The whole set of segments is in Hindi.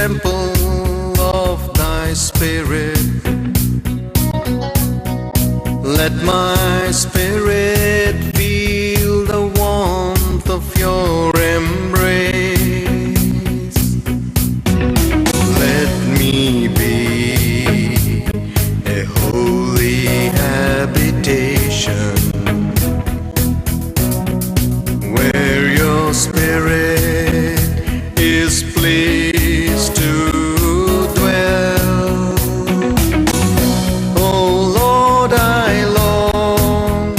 temple of thy spirit. Let my spirit feel the warmth of your embrace. Let me be a holy habitation where your spirit is pleased to dwell. Oh Lord, I long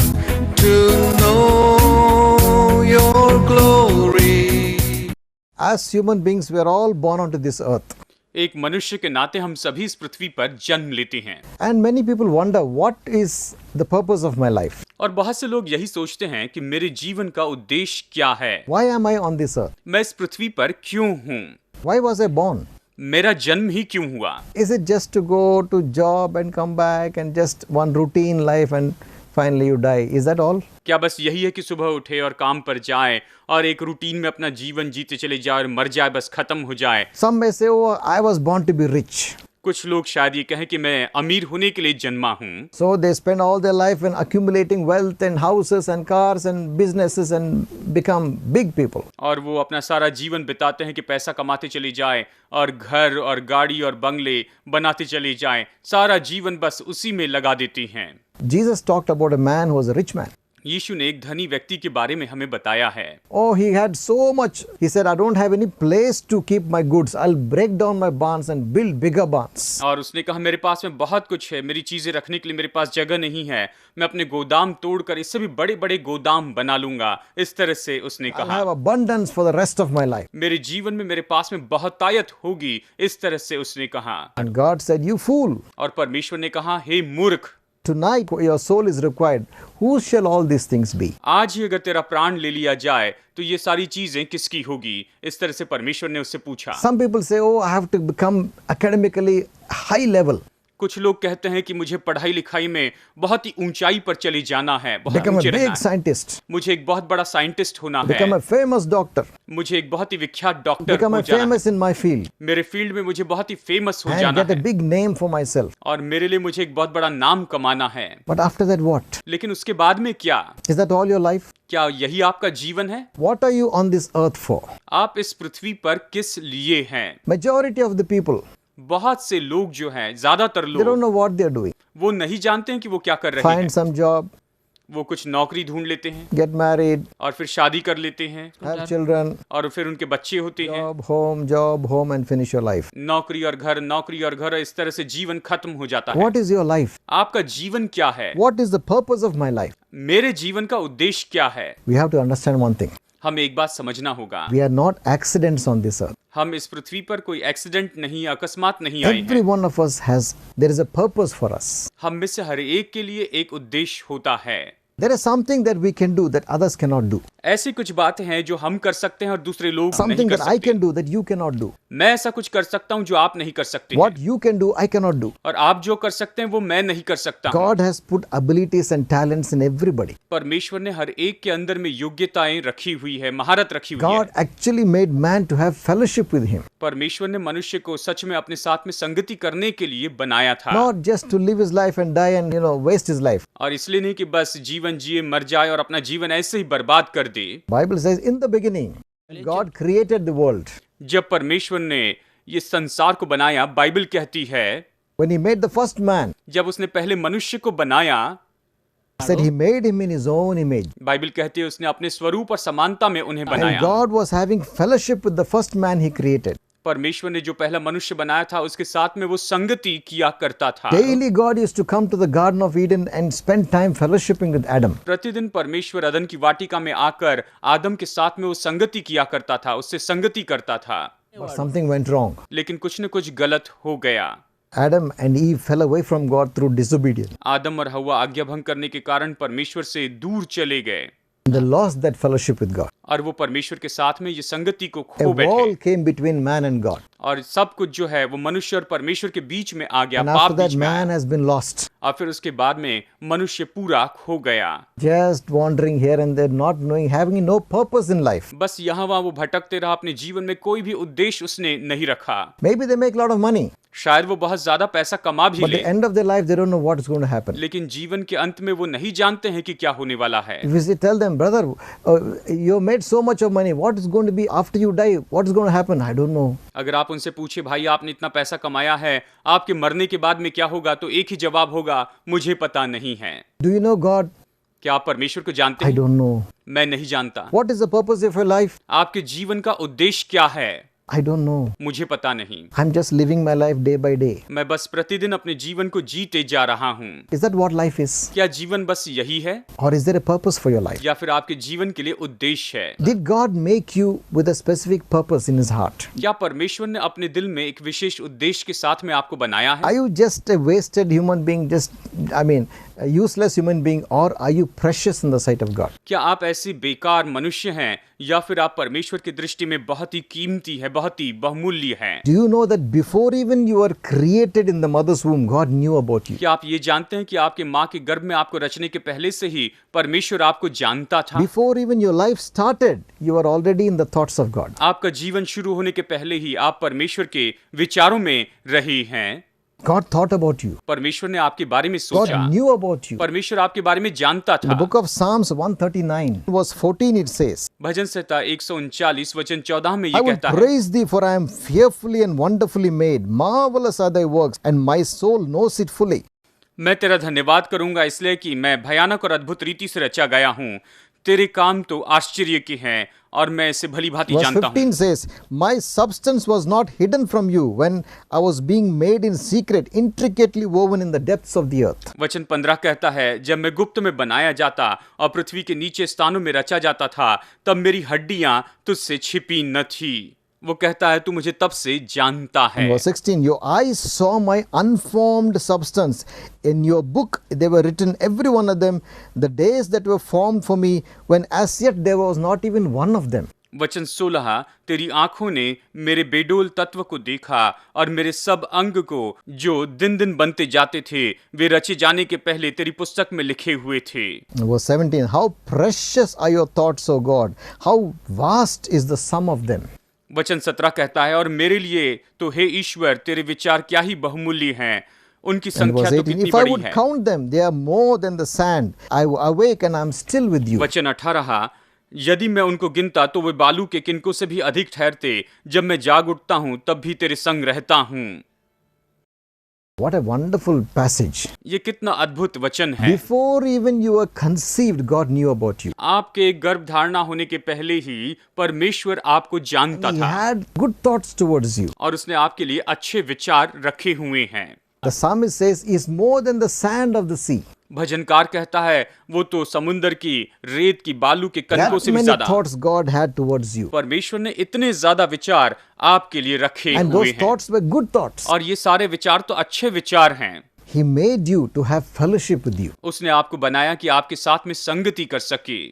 to know your glory. As human beings, we are all born onto this earth. एक मनुष्य के नाते हम सभी इस पृथ्वी पर जन्म लेते हैं And many people wonder, what is the purpose of my life? और बहुत से लोग यही सोचते हैं कि मेरे जीवन का उद्देश्य क्या है, Why am I on this earth? मैं इस पृथ्वी पर क्यों हूँ, Why was I born? मेरा जन्म ही क्यों हुआ। Is it just to go to job and come back and just one routine life and finally you die? Is that all? क्या बस यही है कि सुबह उठे और काम पर जाए और एक रूटीन में अपना जीवन जीते चले जाए और मर जाए, बस खत्म हो जाए। Some may say, oh, I was born to be rich. कुछ लोग शायद ये कहें कि मैं अमीर होने के लिए जन्मा हूँ, So they spend all their life in accumulating wealth and houses and cars and businesses and become big people. और वो अपना सारा जीवन बिताते हैं कि पैसा कमाते चले जाए और घर और गाड़ी और बंगले बनाते चले जाएं, सारा जीवन बस उसी में लगा देते हैं। Jesus talked about a man who was a rich man. यीशु ने एक धनी व्यक्ति के बारे में हमें बताया है। Oh, he had so much. He said, I don't have any place to keep my goods. I'll break down my barns and build bigger barns. और उसने कहा मेरे पास में बहुत कुछ है, मेरी चीजें रखने के लिए मेरे पास जगह नहीं है, मैं अपने गोदाम तोड़कर इससे भी बड़े बड़े गोदाम बना लूंगा। इस तरह से उसने I'll कहा have abundance for the rest of my life. मेरे जीवन में मेरे पास में बहुतायत होगी। इस तरह से उसने कहा And God said, you fool. और परमेश्वर ने कहा हे मूर्ख, Tonight your soul is required. Whose shall all these things be? आज ही अगर तेरा प्राण ले लिया जाए तो ये सारी चीजें किसकी होगी। इस तरह से परमेश्वर ने उससे पूछा। Some people say, oh, I have to become academically high level. कुछ लोग कहते हैं कि मुझे पढ़ाई लिखाई में बहुत ही ऊंचाई पर चले जाना है, बहुत Become a ऊंचे रहना big है। scientist. मुझे एक बहुत बड़ा साइंटिस्ट होना Become है, a famous doctor. मुझे एक बहुत ही विख्यात डॉक्टर Become हो a जाना है, famous in my field. मेरे फील्ड में मुझे बहुत ही फेमस हो And जाना get a है big name for myself. और मेरे लिए मुझे एक बहुत बड़ा नाम कमाना है। But after that, what? लेकिन उसके बाद में क्या? Is that all your life? क्या यही आपका जीवन है? What are you on this earth for? आप इस पृथ्वी पर किस लिए हैं? Majority of the people, बहुत से लोग जो हैं, ज्यादातर they don't लोग know what they're doing. वो नहीं जानते हैं कि वो क्या कर रहे Find हैं। some job, वो कुछ नौकरी ढूंढ लेते हैं get married, और फिर शादी कर लेते हैं have children, और फिर उनके बच्चे होते हैं। job, home, and finish your life. नौकरी और घर, नौकरी और घर, इस तरह से जीवन खत्म हो जाता है। What is your life? आपका जीवन क्या है? What is the purpose of my life? मेरे जीवन का उद्देश्य क्या है? We have to understand one thing. हमें एक बात समझना होगा, We are not accidents on this earth. हम इस पृथ्वी पर कोई एक्सीडेंट नहीं, अकस्मात नहीं आए Every हैं। one of us there is a purpose for us. हम में से हर एक के लिए एक उद्देश्य होता है। There is something that we can do that others cannot do. ऐसी कुछ बातें हैं जो हम कर सकते हैं और दूसरे लोग नहीं Something कर that I सकते। can do that you cannot do. मैं ऐसा कुछ कर सकता हूँ जो आप नहीं कर सकते What हैं। you can do, I cannot do. और आप जो कर सकते हैं वो मैं नहीं कर सकता हूँ। God has put abilities and talents in everybody. परमेश्वर ने हर एक के अंदर में योग्यताएं रखी हुई है, महारत रखी हुई God है। actually made man to have fellowship with him. परमेश्वर ने मनुष्य को सच में अपने साथ में संगति करने के लिए बनाया था, Not just to live his life and die and waste his life. और इसलिए नहीं कि बस जीवन जिए, मर जाए और अपना जीवन ऐसे ही बर्बाद कर दे। Bible says in the beginning God created the world. जब परमेश्वर ने ये संसार को बनाया, बाइबल कहती है When he made the first man, जब उसने पहले मनुष्य को बनाया, said he made him in his own image. Bible कहती है उसने अपने स्वरूप और समानता में उन्हें And बनाया। God was having fellowship with the first man he created. परमेश्वर ने जो पहला मनुष्य बनाया था उसके साथ में वो संगति किया करता था। Daily God used to come to the Garden of Eden and spend time fellowshipping with Adam. प्रतिदिन परमेश्वर अदन की वाटिका में आकर आदम के साथ में वो संगति किया करता था, उससे संगति करता था। But something went wrong. लेकिन कुछ न कुछ गलत हो गया। Adam and Eve fell away from God through disobedience. आदम और हव्वा आज्ञा भंग करने के कारण परमेश्वर से दूर चले गए। They lost that fellowship with God. और वो परमेश्वर के साथ में ये संगति को A खो बैठे wall came between man and God. और सब कुछ जो है वो मनुष्य और परमेश्वर के बीच में आ गया, And पाप after that, बीच में आया। man has been lost. और फिर उसके बाद में मनुष्य पूरा खो गया, Just wandering here and there, not knowing, having no purpose in life. बस यहाँ वहाँ वो भटकते रहा, अपने जीवन में कोई भी उद्देश्य उसने नहीं रखा। Maybe they make a lot of money, शायद वो बहुत ज्यादा पैसा कमा भी but ले, at the end of their life, they don't know what is going to happen. लेकिन जीवन के अंत में वो नहीं जानते हैं कि क्या होने वाला है। If you say, tell them, brother, you made so much of money. What is going to be after you die? What is going to happen? I don't know. अगर आप उनसे पूछे, भाई आपने इतना पैसा कमाया है, आपके मरने के बाद में क्या होगा, तो एक ही जवाब होगा, मुझे पता नहीं है। Do you know God? क्या आप परमेश्वर को जानते I हैं? don't know. मैं नहीं जानता। What is the purpose of your life? आपके जीवन का उद्देश्य क्या है? I don't know. मुझे पता नहीं। I'm just living my life day by day. मैं बस प्रतिदिन अपने जीवन को जीते जा रहा हूँ। Is that what life is? क्या जीवन बस यही है, Or is there a purpose for your life? या फिर आपके जीवन के लिए उद्देश्य है? Did God make you with a specific purpose in His heart? क्या परमेश्वर ने अपने दिल में एक विशेष उद्देश्य के साथ में आपको बनाया है? Are you just a wasted human being, a useless human being, or are you precious in the sight of God? क्या आप ऐसे बेकार मनुष्य हैं, या फिर आप परमेश्वर की दृष्टि में बहुत ही कीमती है, बहुत ही बहुमूल्य हैं? Do you know that before even you were created in the mother's womb, God knew about you? क्या आप ये जानते हैं कि आपके माँ के गर्भ में आपको रचने के पहले से ही परमेश्वर आपको जानता था? Before even your life started, you were already in the thoughts of God. आपका जीवन शुरू होने के पहले ही आप परमेश्वर के विचारों में रहे हैं। God thought about you. परमेश्वर ने आपके बारे में God सोचा, knew about you. परमेश्वर आपके बारे में जानता In the था। book of Psalms 139, verse 14, it says, भजन संहिता 139 वचन 14 में I ये will कहता है, praise thee, for I am fearfully and wonderfully made. Marvelous are thy works, and my soul knows it fully. मैं तेरा धन्यवाद करूंगा इसलिए कि मैं भयानक और अद्भुत रीति से रचा गया हूँ। तेरे काम तो आश्चर्य के हैं और मैं इसे भली भांति Verse जानता हूँ। 15 says, My substance was not hidden from you when I was being made in secret, intricately woven in the depths of the earth. वचन 15 कहता है, जब मैं गुप्त में बनाया जाता और पृथ्वी के नीचे स्थानों में रचा जाता था, तब मेरी हड्डियां तुझसे छिपी न थी। वो कहता है, तू मुझे तब से जानता है। Verse 16, Your eyes saw my unformed substance. In your book they were written, every one of them, the days that were formed for me, when as yet there was not even one of them. वचन 16, तेरी आंखों ने मेरे बेडोल तत्व को देखा और मेरे सब अंग को जो दिन दिन बनते जाते थे, वे रचे जाने के पहले तेरी पुस्तक में लिखे हुए थे। Verse 17, How precious are your thoughts, O God! How vast is the sum of them! वचन 17 कहता है, और मेरे लिए तो हे ईश्वर तेरे विचार क्या ही बहुमूल्य हैं, उनकी And संख्या verse तो 18, कितनी If I बड़ी would है। count them, they are more than the sand. I awake and I am still with you. वचन 18, यदि मैं उनको गिनता तो वे बालू के किनकों से भी अधिक ठहरते। जब मैं जाग उठता हूँ तब भी तेरे संग रहता हूँ। What a wonderful passage. ये कितना अद्भुत वचन है। Before even you were conceived, God knew about you. आपके गर्भ धारणा होने के पहले ही परमेश्वर आपको जानता He था had good thoughts towards you. और उसने आपके लिए अच्छे विचार रखे हुए हैं। The psalmist says, He is more than the sand of the sea. भजनकार कहता है, वो तो समुंदर की रेत की बालू के कणकों That से भी many ज्यादा। thoughts God had towards you. परमेश्वर ने इतने ज्यादा विचार आपके लिए रखे And हुए those हैं thoughts were good thoughts. और ये सारे विचार तो अच्छे विचार हैं। He made you to have fellowship with you. उसने आपको बनाया कि आपके साथ में संगति कर सके।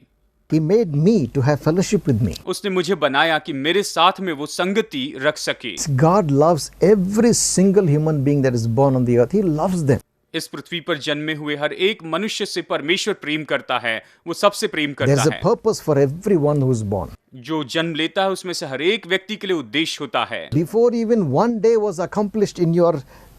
He made me to have fellowship with me. उसने मुझे बनाया कि मेरे साथ में वो संगति रख सके। God loves every single human being that is born on the earth. He loves them. इस पृथ्वी पर जन्मे हुए हर एक मनुष्य से परमेश्वर प्रेम करता है, वो सबसे प्रेम There's करता a है। purpose for everyone who is born. जो जन्म लेता है उसमें से हर एक व्यक्ति के लिए उद्देश्य होता है। Before even one day was accomplished in your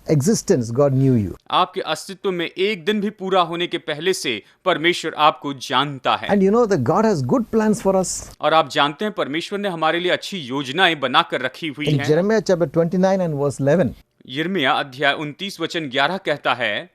existence, God knew you. आपके अस्तित्व में एक दिन भी पूरा होने के पहले से परमेश्वर आपको जानता है। And you know that God has good plans for us. और आप जानते हैं परमेश्वर ने हमारे लिए अच्छी योजनाएं बनाकर रखी हुई In हैं। Jeremiah chapter 29 and verse 11, यिर्मयाह अध्याय 29 वचन 11 कहता है,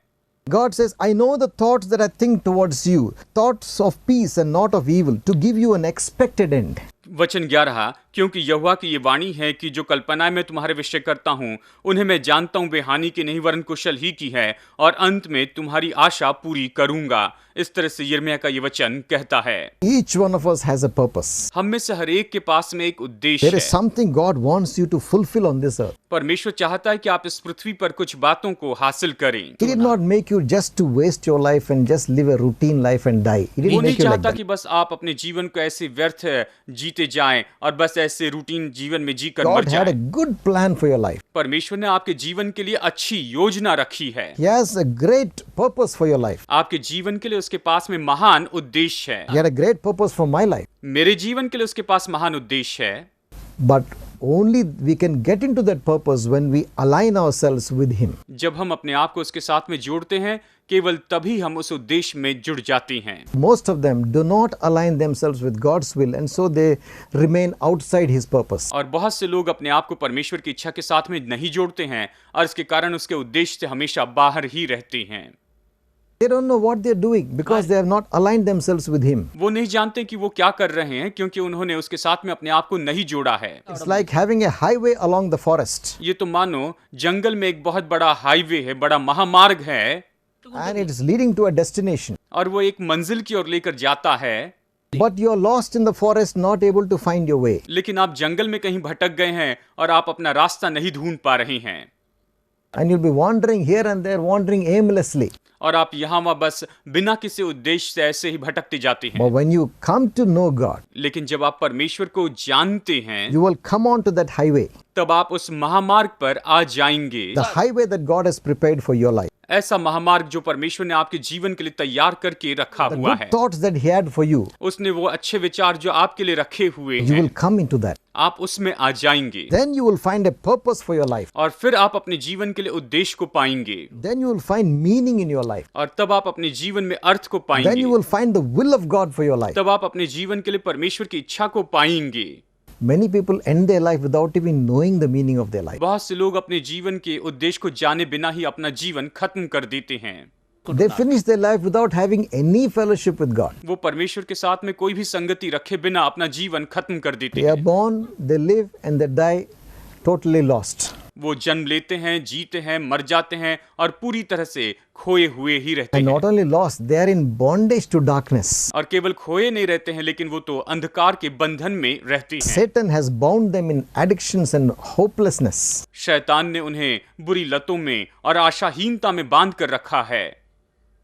God says, I know the thoughts that I think towards you, thoughts of peace and not of evil, to give you an expected end. वचन 11, क्योंकि यहोवा की ये वाणी है कि जो कल्पनाएं मैं तुम्हारे विषय करता हूँ उन्हें मैं जानता हूँ वे हानि की नहीं वरन कुशल ही की है, और अंत में तुम्हारी आशा पूरी करूंगा। इस तरह से यिर्मयाह का ये वचन कहता है। Each one of us has a purpose. हम में से हर एक के पास में एक उद्देश्य There is है। something God wants you to fulfill on this earth. परमेश्वर चाहता है कि आप इस पृथ्वी पर कुछ बातों को हासिल करें। He did not make you just to waste your life and just live a routine life and die. He वो didn't नहीं make you like चाहता that. कि बस आप अपने जीवन को ऐसे व्यर्थ जीते जाएं और बस ऐसे रूटीन जीवन में जीकर मर God had a जाएं। good plan for your life. परमेश्वर ने आपके जीवन के लिए अच्छी योजना रखी है। He has a great purpose for your life. आपके जीवन के लिए उसके पास में महान उद्देश्य है। He had a great purpose for my life. मेरे जीवन के लिए उसके पास महान उद्देश्य है। But only we can get into that purpose when we align ourselves with Him. जब हम अपने आप को उसके साथ में जोड़ते हैं, केवल तभी हम उस उद्देश्य में जुड़ जाते हैं। Most of them do not align themselves with God's will, and so they remain outside His purpose. और बहुत से लोग अपने आप को परमेश्वर की इच्छा के साथ में नहीं जोड़ते हैं और इसके कारण उसके उद्देश्य से हमेशा बाहर ही रहते हैं। They don't know what they're doing because they have not aligned themselves with Him. वो नहीं जानते कि वो क्या कर रहे हैं क्योंकि उन्होंने उसके साथ में अपने आप को नहीं जोड़ा है। It's like having a highway along the forest, ये तो मानो जंगल में एक बहुत बड़ा हाईवे है, बड़ा महामार्ग है, and it is leading to a destination. और वो एक मंजिल की ओर लेकर जाता है, But you're lost in the forest, not able to find your way. लेकिन आप जंगल में कहीं भटक गए हैं और आप अपना रास्ता नहीं ढूंढ पा रहे हैं। And you'll be wandering here and there, wandering aimlessly. और आप यहाँ वहाँ बस बिना किसी उद्देश्य से ऐसे ही भटकते जाते हैं। But when you come to know God, लेकिन जब आप परमेश्वर को जानते हैं, you will come on to that highway, तब आप उस महामार्ग पर आ जाएंगे। the highway that God has prepared for your life. ऐसा महामार्ग जो परमेश्वर ने आपके जीवन के लिए तैयार करके रखा The हुआ good है। thoughts that He had for you, उसने वो अच्छे विचार जो आपके लिए रखे हुए you हैं, will come into that. आप उसमें आ जाएंगे। Then you will find a purpose for your life. और फिर आप अपने जीवन के लिए उद्देश्य को पाएंगे। Then you will find meaning in your life. और तब आप अपने जीवन में अर्थ को Then पाएंगे। you will find the will of God for your life. तब आप अपने जीवन के लिए परमेश्वर की इच्छा को पाएंगे। Many people end their life without even knowing the meaning of their life. बहुत से लोग अपने जीवन के उद्देश्य को जाने बिना ही अपना जीवन खत्म कर देते हैं। They finish their life without having any fellowship with God. वो परमेश्वर के साथ में कोई भी संगति रखे बिना अपना जीवन खत्म कर देते They are हैं। born, they live, and they die totally lost. वो जन्म लेते हैं, जीते हैं, मर जाते हैं और पूरी तरह से खोए हुए ही रहते And हैं। not only lost, they are in bondage to darkness. और केवल खोए नहीं रहते हैं, लेकिन वो तो अंधकार के बंधन में रहते हैं। Satan has bound them in addictions and hopelessness. शैतान ने उन्हें बुरी लतों में और आशाहीनता में बांध कर रखा है।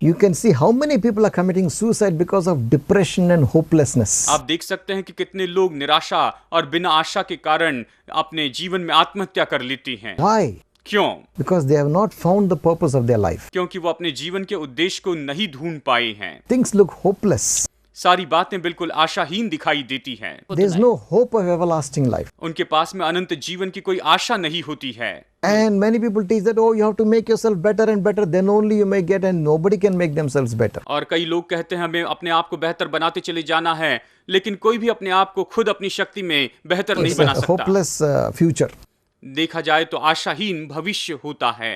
You can see how many people are committing suicide because of depression and hopelessness. आप देख सकते हैं कि कितने लोग निराशा और बिना आशा के कारण अपने जीवन में आत्महत्या कर लेती हैं। Why? क्यों? Because they have not found the purpose of their life. क्योंकि वो अपने जीवन के उद्देश्य को नहीं ढूंढ पाए हैं। Things look hopeless. सारी बातें बिल्कुल आशाहीन दिखाई देती हैं। There is no hope of everlasting life. उनके पास में अनंत जीवन की कोई आशा नहीं होती है। And many people teach that, oh, you have to make yourself better and better, then only you may get, and nobody can make themselves better. और कई लोग कहते हैं हमें अपने आप को बेहतर बनाते चले जाना है, लेकिन कोई भी अपने आप को खुद अपनी शक्ति में बेहतर नहीं It's बना a सकता। hopeless future. देखा जाए तो आशाहीन भविष्य होता है।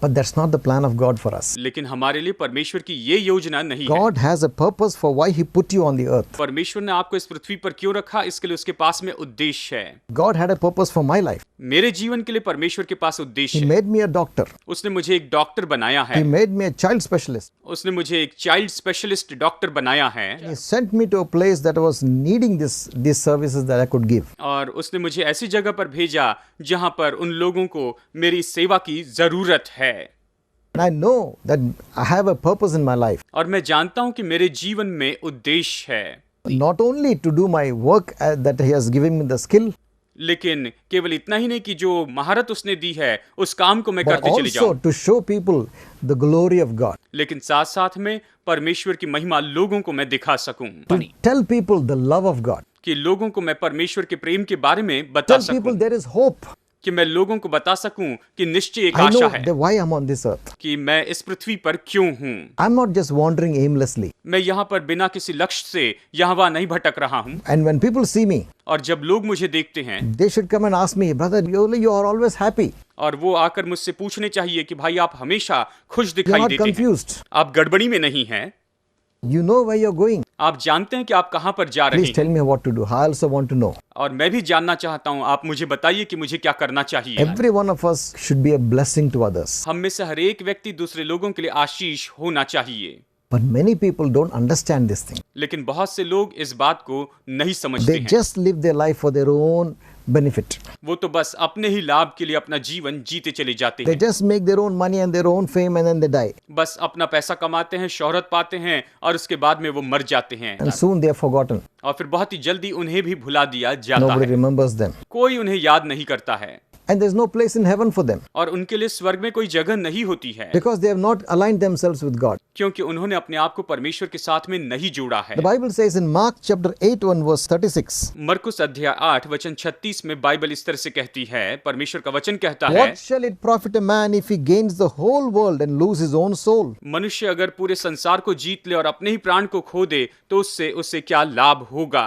But that's not the plan of God for us. लेकिन हमारे लिए परमेश्वर की ये योजना नहीं है। God has a purpose for why He put you on the earth. परमेश्वर ने आपको इस पृथ्वी पर क्यों रखा, इसके लिए उसके पास में उद्देश्य है। God had a purpose for my life. मेरे जीवन के लिए परमेश्वर के पास उद्देश्य He है। made me a doctor. उसने मुझे एक डॉक्टर बनाया है। He made me a child specialist. उसने मुझे एक चाइल्ड स्पेशलिस्ट डॉक्टर बनाया है। He sent me to a place that was needing these services that I could give. और उसने मुझे ऐसी जगह पर भेजा जहां पर उन लोगों को मेरी सेवा की जरूरत है। And I know that I have a purpose in my life. और मैं जानता हूं कि मेरे जीवन में उद्देश्य है। Not only to do my work that He has given me the skill, लेकिन केवल इतना ही नहीं कि जो महारत उसने दी है उस काम को मैं but करते चले also जाऊं, to show people the glory of God. लेकिन साथ साथ में परमेश्वर की महिमा लोगों को मैं दिखा सकूं, To tell people the love of God. कि लोगों को मैं परमेश्वर के प्रेम के बारे में बता Tell people सकूं, there is hope. कि मैं लोगों को बता सकूं कि निश्चय एक I know आशा है that why I'm on this earth. कि मैं इस पृथ्वी पर क्यों हूं। I'm not just wandering aimlessly. मैं यहाँ पर बिना किसी लक्ष्य से यहाँ वहाँ नहीं भटक रहा हूँ। And when people see me, और जब लोग मुझे देखते हैं they should come and ask me, brother, you are always happy. और वो आकर मुझसे पूछने चाहिए कि भाई आप हमेशा खुश You're दिखाई not देते हैं, confused. आप गड़बड़ी में नहीं हैं, You know where you're going. आप जानते हैं कि आप कहां पर जा रहे Please tell हैं, me what to do. I also want to know. और मैं भी जानना चाहता हूं। आप मुझे बताइए कि मुझे क्या करना चाहिए। Every one of us should be a blessing to others. हम में से हर एक व्यक्ति दूसरे लोगों के लिए आशीष होना चाहिए, But many people don't understand this thing. लेकिन बहुत से लोग इस बात को नहीं समझते They हैं। just live their life for their own benefit. वो तो बस अपने ही लाभ के लिए अपना जीवन जीते चले जाते They हैं। just make their own money and their own fame and then they die. बस अपना पैसा कमाते हैं, शोहरत पाते हैं और उसके बाद में वो मर जाते हैं And soon they are forgotten. और फिर बहुत ही जल्दी उन्हें भी भुला दिया जाता Nobody है। remembers them. कोई उन्हें याद नहीं करता है And there's no place in heaven for them और उनके लिए स्वर्ग में कोई जगह नहीं होती है, because they have not aligned themselves with God. क्योंकि उन्होंने अपने आप को परमेश्वर के साथ में नहीं जोड़ा है। The Bible says in Mark chapter 8 1 verse 36, मरकुस अध्याय 8 वचन 36 में बाइबल इस तरह से कहती है, परमेश्वर का वचन कहता है, What shall it profit a man if he gains the whole world and lose his own soul? मनुष्य अगर पूरे संसार को जीत ले और अपने ही प्राण को खो दे तो उससे उसे क्या लाभ होगा।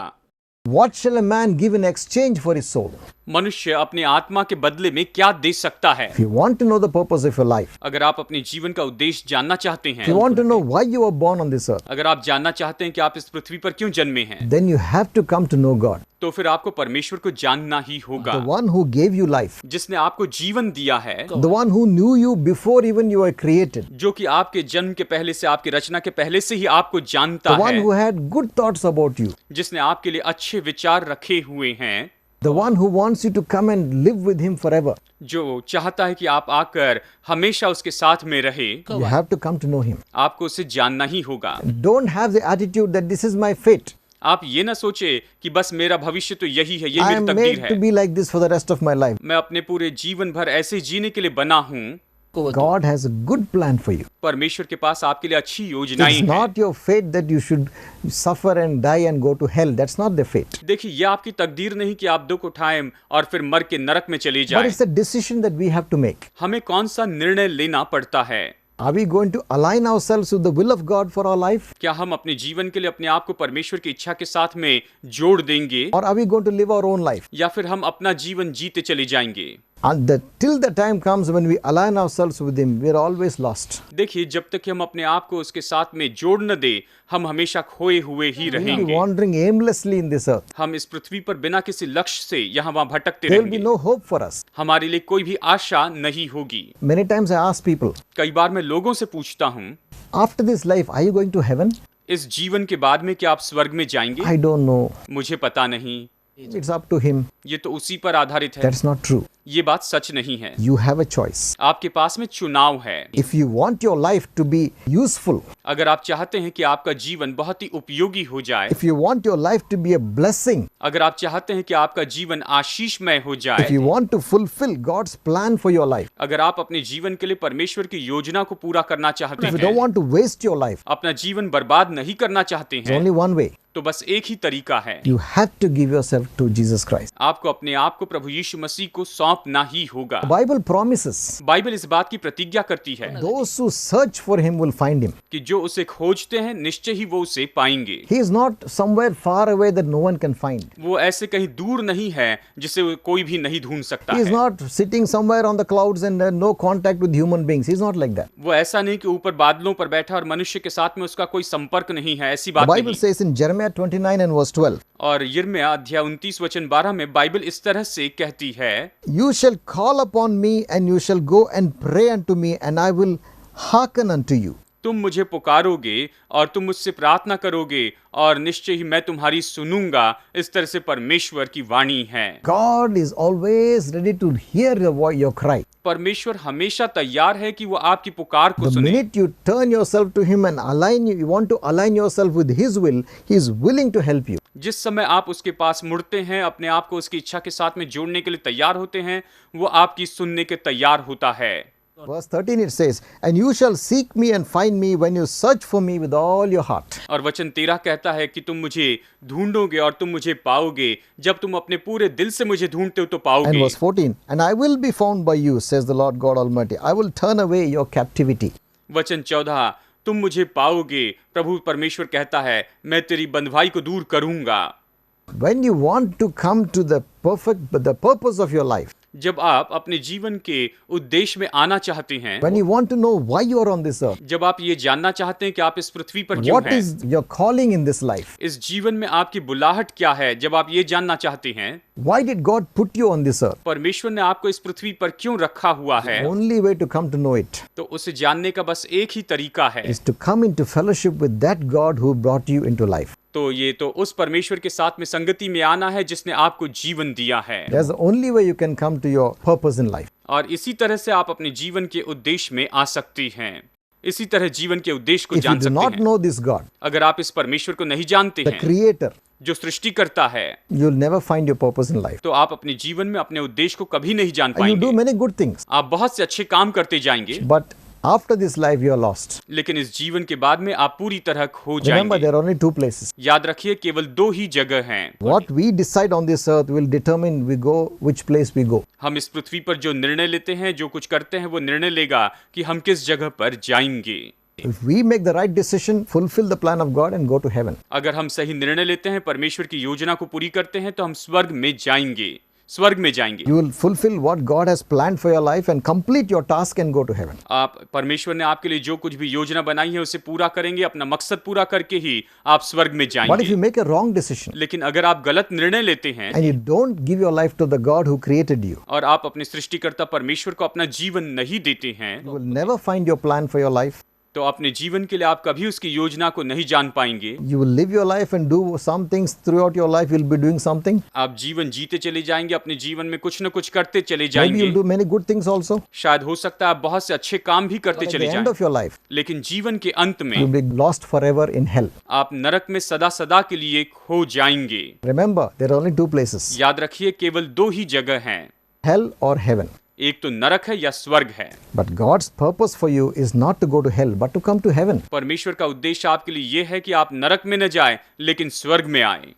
What shall a man give in exchange for his soul? मनुष्य अपने आत्मा के बदले में क्या दे सकता है। If you want to know the purpose of your life, अगर आप अपने जीवन का उद्देश्य जानना चाहते if you हैं, want to know why you were born on this earth, अगर आप जानना चाहते हैं कि आप इस पृथ्वी पर क्यों जन्मे हैं, then you have to come to know God, तो फिर आपको परमेश्वर को जानना ही होगा, the one who gave you life, जिसने आपको जीवन दिया है, the one who knew you before even you were created, जो कि आपके जन्म के पहले से, आपकी रचना के पहले से ही आपको जानता the one है, who had good thoughts about you, जिसने आपके लिए अच्छे विचार रखे हुए हैं, the one who wants you to come and live with him forever. जो चाहता है कि आप आकर हमेशा उसके साथ में रहे। You have to come to know him. आपको उसे जानना ही होगा। Don't have the attitude that this is my fate. आप ये ना सोचे कि बस मेरा भविष्य तो यही है, ये I मेरी am तकदीर made to है, be like this for the rest of my life. मैं अपने पूरे जीवन भर ऐसे जीने के लिए बना हूँ। God has a good plan for you. परमेश्वर के पास आपके लिए अच्छी योजनाएं It's हैं। not your fate that you should suffer and die and go to hell. That's not the fate. देखिए, ये आपकी तकदीर नहीं कि आप दुख उठाएं और फिर मर के नरक में चले But जाएं। it's a decision that we have to make. हमें कौन सा निर्णय लेना पड़ता है। Are we going to align ourselves with the will of God for our life? क्या हम अपने जीवन के लिए अपने आप को परमेश्वर की इच्छा के साथ में जोड़ देंगे, Or are we going to live our own life? या फिर हम अपना जीवन जीते चले जाएंगे। And till the time comes when we align ourselves with Him, we are always lost. देखिए, जब तक कि हम अपने आप को उसके साथ में जोड़ न दे, हम हमेशा खोए हुए ही We will be रहेंगे। wandering aimlessly in this earth. हम इस पृथ्वी पर बिना किसी लक्ष्य से यहाँ वहाँ भटकते There will be रहेंगे। no hope for us. हमारे लिए कोई भी आशा नहीं होगी। Many times I ask people, कई बार मैं लोगों से पूछता हूँ, after this life, are you going to heaven? इस जीवन के बाद में क्या आप स्वर्ग में जाएंगे? I don't know. मुझे पता नहीं। It's up to Him. ये तो उसी पर आधारित है। That's not true. ये बात सच नहीं है। You have a choice. आपके पास में चुनाव है। If you want your life to be useful, अगर आप चाहते हैं कि आपका जीवन बहुत ही उपयोगी हो जाए, if you want your life to be a blessing, अगर आप चाहते हैं कि आपका जीवन आशीषमय हो if जाए, you want to fulfill God's plan for your life, अगर आप अपने जीवन के लिए परमेश्वर की योजना को पूरा करना चाहते if you don't हैं, want to waste your life, अपना जीवन बर्बाद नहीं करना चाहते there's हैं, only one way. तो बस एक ही तरीका है। You have to give yourself to Jesus Christ. आपको अपने आप को प्रभु यीशु मसीह को सौंपना ही होगा। The Bible promises बाइबल इस बात की प्रतिज्ञा करती है those who search for Him will find Him. कि जो उसे खोजते हैं निश्चय ही वो उसे पाएंगे। He is not somewhere far away that no one can find. वो ऐसे कहीं दूर नहीं है जिसे कोई भी नहीं ढूंढ सकता He is है। not sitting somewhere on the clouds and no contact with human beings. He is not like that. वो ऐसा नहीं कि ऊपर बादलों पर बैठा और मनुष्य के साथ में उसका कोई संपर्क नहीं है, ऐसी The बात Bible नहीं। says in Jeremiah 29 and verse 12, और यिर्मयाह अध्याय 29 वचन 12 में बाइबल इस तरह से कहती है, You shall call upon me and you shall go and pray unto me and I will hearken unto you. तुम मुझे पुकारोगे और तुम मुझसे प्रार्थना करोगे और निश्चय ही मैं तुम्हारी सुनूंगा। इस तरह से परमेश्वर की वाणी है। God is always ready to hear your cry. परमेश्वर हमेशा तैयार है कि वो आपकी पुकार को The सुने। minute you turn yourself to Him and you want to align yourself with His will, He is willing to help you. जिस समय आप उसके पास मुड़ते हैं, अपने आप को उसकी इच्छा के साथ में जोड़ने के लिए तैयार होते हैं, वो आपकी सुनने के तैयार होता है। Verse 13 it says, And you shall seek me and find me when you search for me with all your heart. और वचन 13 कहता है कि तुम मुझे ढूंढोगे और तुम मुझे पाओगे, जब तुम अपने पूरे दिल से मुझे ढूंढते हो तो And पाओगे। verse 14, And I will be found by you, says the Lord God Almighty. I will turn away your captivity. वचन 14, तुम मुझे पाओगे, प्रभु परमेश्वर कहता है, मैं तेरी बंधुआई को दूर करूंगा। When you want to come to the purpose of your life, जब आप अपने जीवन के उद्देश्य में आना चाहते हैं, when you want to know why you are on this earth, जब आप ये जानना चाहते हैं कि आप इस पृथ्वी पर क्यों what हैं, is your calling in this life, इस जीवन में आपकी बुलाहट क्या है, जब आप ये जानना चाहते हैं why did God put you on this earth, परमेश्वर ने आपको इस पृथ्वी पर क्यों रखा हुआ है, only way to come to know it तो उसे जानने का बस एक ही तरीका है, is to come into fellowship with that God who brought you into life. तो ये तो उस परमेश्वर के साथ में संगति में आना है जिसने आपको जीवन दिया है। That's the only way you can come to your purpose in life. और इसी तरह से आप अपने जीवन के उद्देश्य में आ सकती हैं, इसी तरह जीवन के उद्देश्य को If you जान do सकते not हैं। know this God, अगर आप इस परमेश्वर को नहीं जानते the हैं Creator, जो सृष्टि करता है, you'll never find your purpose in life. तो आप अपने जीवन में अपने उद्देश्य को कभी नहीं जान And you do पाएंगे। many good things, आप बहुत से अच्छे काम करते जाएंगे, but after this life you are lost. लेकिन इस जीवन के बाद में आप पूरी तरह खो Remember, जाएंगे। there are only two places. याद रखिए केवल दो ही जगह हैं। What we decide on this earth will determine we go which place we go. हम इस पृथ्वी पर जो निर्णय लेते हैं, जो कुछ करते हैं, वो निर्णय लेगा कि हम किस जगह पर जाएंगे। If we make the right decision, fulfill the plan of God and go to heaven. अगर हम सही निर्णय लेते हैं, परमेश्वर की योजना को पूरी करते हैं, तो हम स्वर्ग में जाएंगे, स्वर्ग में जाएंगे। You will fulfill what God has planned for your life and complete your task and go to heaven. आप परमेश्वर ने आपके लिए जो कुछ भी योजना बनाई है उसे पूरा करेंगे, अपना मकसद पूरा करके ही आप स्वर्ग में But if you जाएंगे। make a wrong decision लेकिन अगर आप गलत निर्णय लेते हैं and you don't give your life to the God who created you, और आप अपने सृष्टिकर्ता परमेश्वर को अपना जीवन नहीं देते हैं, you will never find your plan for your life. तो अपने जीवन के लिए आप कभी उसकी योजना को नहीं जान पाएंगे। You will live your life and do some things throughout your life. You'll be doing something. आप जीवन जीते चले जाएंगे, अपने जीवन में कुछ न कुछ करते चले Maybe जाएंगे। you'll do many good things also. शायद हो सकता है आप बहुत से अच्छे काम भी करते But at चले the जाएं, end of your life, लेकिन जीवन के अंत में you'll be lost forever in hell. आप नरक में सदा सदा के लिए खो जाएंगे। Remember, there are only two places, याद रखिए केवल दो ही जगह हैं, hell or heaven. एक तो नरक है या स्वर्ग है। But God's purpose for you is not to go to hell, but to come to heaven. परमेश्वर का उद्देश्य आपके लिए यह है कि आप नरक में न जाएं, लेकिन स्वर्ग में आए।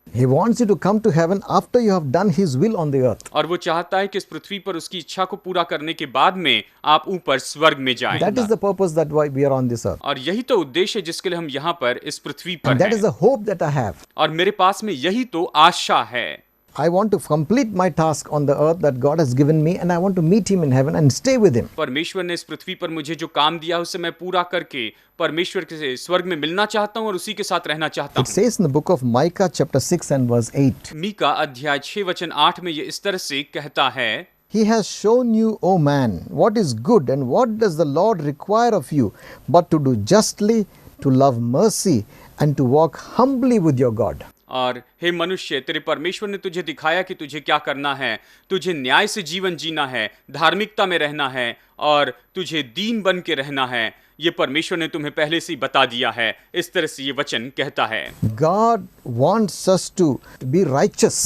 He wants you to come to heaven after you have done His will on the earth. और वो चाहता है कि इस पृथ्वी पर उसकी इच्छा को पूरा करने के बाद में आप ऊपर स्वर्ग में जाएं। That is the purpose that why we are on this earth. और यही तो उद्देश्य है जिसके लिए हम यहाँ पर इस पृथ्वी पर And that is हैं। the hope that I have. और मेरे पास में यही तो आशा है। I want to complete my task on the earth that God has given me, and I want to meet Him in heaven and stay with Him. परमेश्वर ने इस पृथ्वी पर मुझे जो काम दिया उसे मैं पूरा करके परमेश्वर के स्वर्ग में मिलना चाहता हूँ और उसी के साथ रहना चाहता It हूँ। says in the book of Micah chapter 6 and verse 8, Mika अध्याय 6 वचन 8 में ये इस तरह से कहता है, He has shown you, O man, what is good and what does the Lord require of you, but to do justly, to love mercy, and to walk humbly with your God. और हे मनुष्य, तेरे परमेश्वर ने तुझे दिखाया कि तुझे क्या करना है। तुझे न्याय से जीवन जीना है, धार्मिकता में रहना है और तुझे दीन बन के रहना है। ये परमेश्वर ने तुम्हें पहले से ही बता दिया है। इस तरह से ये वचन कहता है। God wants us to be righteous.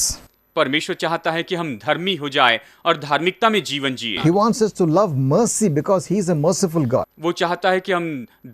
परमेश्वर चाहता है कि हम धर्मी हो जाए और धार्मिकता में जीवन जिए। He wants us to love mercy because He is a merciful God. वो चाहता है कि हम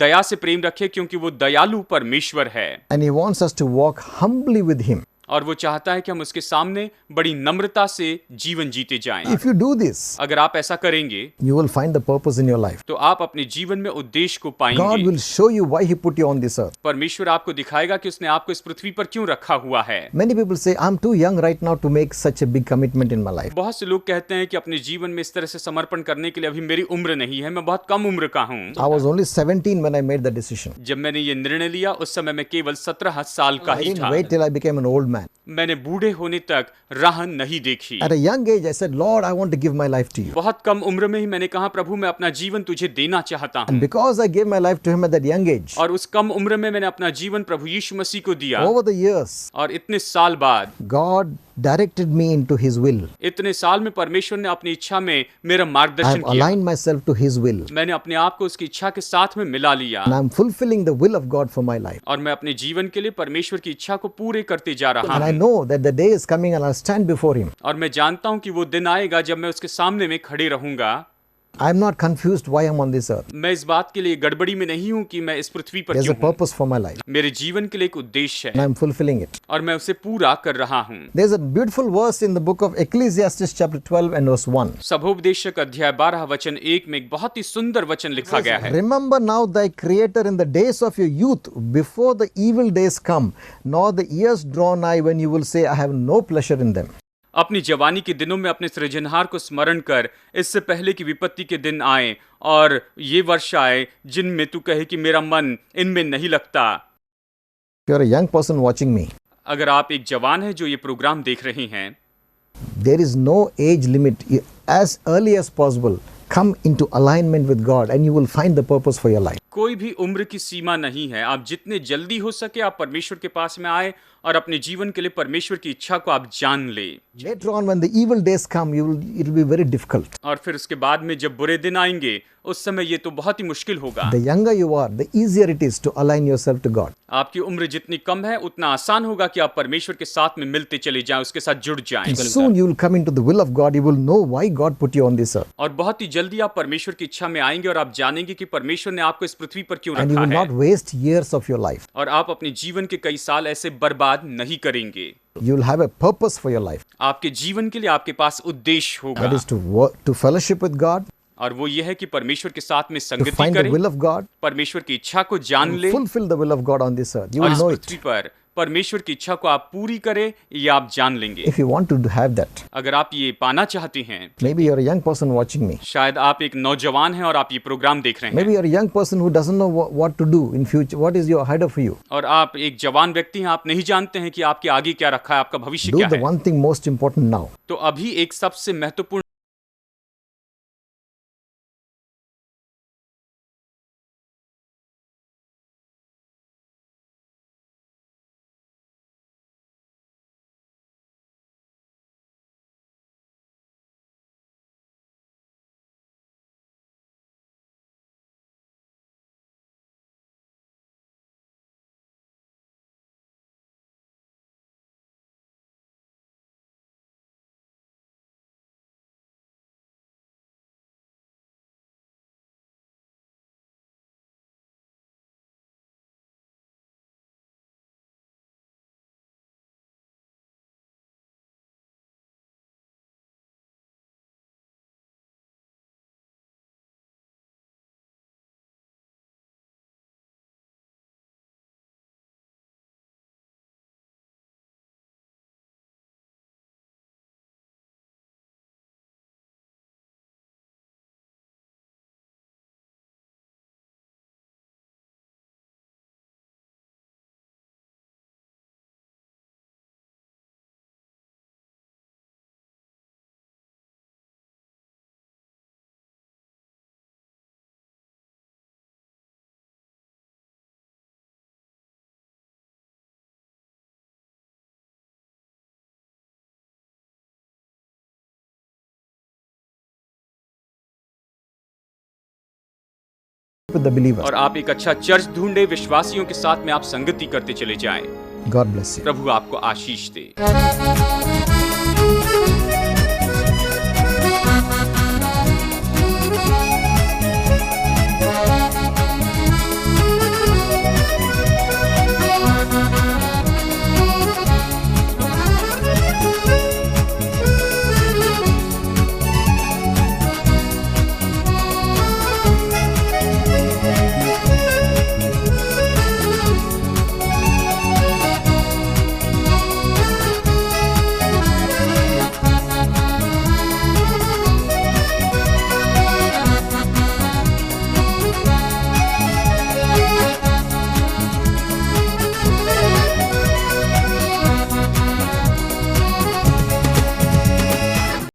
दया से प्रेम रखें क्योंकि वो दयालु परमेश्वर है। And He wants us to walk humbly with Him. और वो चाहता है कि हम उसके सामने बड़ी नम्रता से जीवन जीते जाएं। If you do this, अगर आप ऐसा करेंगे you will find the purpose in your life. तो आप अपने जीवन में उद्देश्य को God पाएंगे। will show you why He put you on this earth. परमेश्वर आपको दिखाएगा कि उसने आपको इस पृथ्वी पर क्यों रखा हुआ है। Many people say, I'm too young right now to make such a big commitment in my life. बहुत से लोग कहते हैं कि अपने जीवन में इस तरह से समर्पण करने के लिए अभी मेरी उम्र नहीं है, मैं बहुत कम उम्र का हूँ। I was only 17 when I made the decision. जब मैंने ये निर्णय लिया उस समय मैं केवल 17 साल का I ही didn't था। wait till I became an old man. मैंने बूढ़े होने तक राह नहीं देखी। At a young age, I said, Lord, I want to give my life to you. बहुत कम उम्र में ही मैंने कहा, प्रभु मैं अपना जीवन तुझे देना चाहता हूँ। And because I gave my life to Him at that young age, और उस कम उम्र में मैंने अपना जीवन प्रभु यीशु मसीह को दिया। over the years, और इतने साल बाद, God directed me into His will. इतने साल में परमेश्वर ने अपनी इच्छा में मेरा I मार्गदर्शन have किया। aligned myself to His will. मैंने अपने आप को उसकी इच्छा के साथ में मिला लिया And I'm fulfilling the will of God for my life. और मैं अपने जीवन के लिए परमेश्वर की इच्छा को पूरे करते जा रहा And I हूँ। know that the day is coming and I'll stand before Him. और मैं जानता हूँ कि वो दिन आएगा जब मैं उसके सामने में खड़े रहूंगा। I'm not confused why I'm on this earth. मैं इस बात के लिए गड़बड़ी में नहीं हूँ कि मैं इस पृथ्वी पर There's क्यों a हूँ। purpose for my life. मेरे जीवन के लिए एक उद्देश्य And है I'm fulfilling it. और मैं उसे पूरा कर रहा हूँ। There's a beautiful verse in the book of Ecclesiastes chapter 12 and verse 1. सभोपदेशक अध्याय 12 वचन 1 में एक बहुत ही सुंदर वचन लिखा गया है। Remember now thy creator in the days of your youth, before the evil days come, nor the years draw nigh when you will say, I have no pleasure in them. अपनी जवानी के दिनों में अपने सृजनहार को स्मरण कर, इससे पहले कि विपत्ति के दिन आए और ये वर्ष आए जिनमें तू कहे कि मेरा मन इनमें नहीं लगता। If you're a young person watching me, अगर आप एक जवान हैं जो ये प्रोग्राम देख रहे हैं, there is no age limit. As early as possible, come into alignment with God and you will find the purpose for your life. कोई भी उम्र की सीमा नहीं है। आप जितने जल्दी हो सके आप परमेश्वर के पास में आए और अपने जीवन के लिए परमेश्वर की इच्छा को आप जान ले। Later on, when the evil days come, it will be very difficult. और फिर उसके बाद में जब बुरे दिन आएंगे उस समय ये तो बहुत ही मुश्किल होगा। The younger you are, the easier it is to align yourself to God. आपकी उम्र जितनी कम है उतना आसान होगा कि आप परमेश्वर के साथ में मिलते चले जाएं, उसके साथ जुड़ जाएं। Soon you will come into the will of God. You will know why God put you on this earth. और बहुत ही जल्दी आप परमेश्वर की इच्छा में आएंगे और आप जानेंगे कि परमेश्वर ने आपको इस पृथ्वी पर क्यों And you रखा will है। not waste years of your life. और आप अपने जीवन के कई साल ऐसे बर्बाद नहीं करेंगे। You will have a purpose for your life. आपके जीवन के लिए आपके पास उद्देश्य That होगा is to work, to fellowship with God, और वो ये है कि परमेश्वर के साथ में to संगति find the करें, will of God, परमेश्वर की इच्छा को जान ले fulfill the will of God on this earth. You और will इस know it. पृथ्वी पर परमेश्वर की इच्छा को आप पूरी करें, ये आप जान लेंगे। If you want to have that, अगर आप ये पाना चाहते हैं, maybe you're a young person watching me. शायद आप एक नौजवान हैं और आप ये प्रोग्राम देख रहे हैं, Maybe you're a young person who doesn't know what to do in future. What is your ahead of you? और आप एक जवान व्यक्ति हैं, आप नहीं जानते हैं कि आपके आगे क्या रखा है, आपका भविष्य Do क्या the है। one thing most important now. तो अभी एक सबसे महत्वपूर्ण With the believers. और आप एक अच्छा चर्च ढूंढे, विश्वासियों के साथ में आप संगति करते चले जाएं। God bless you. प्रभु आपको आशीष दे।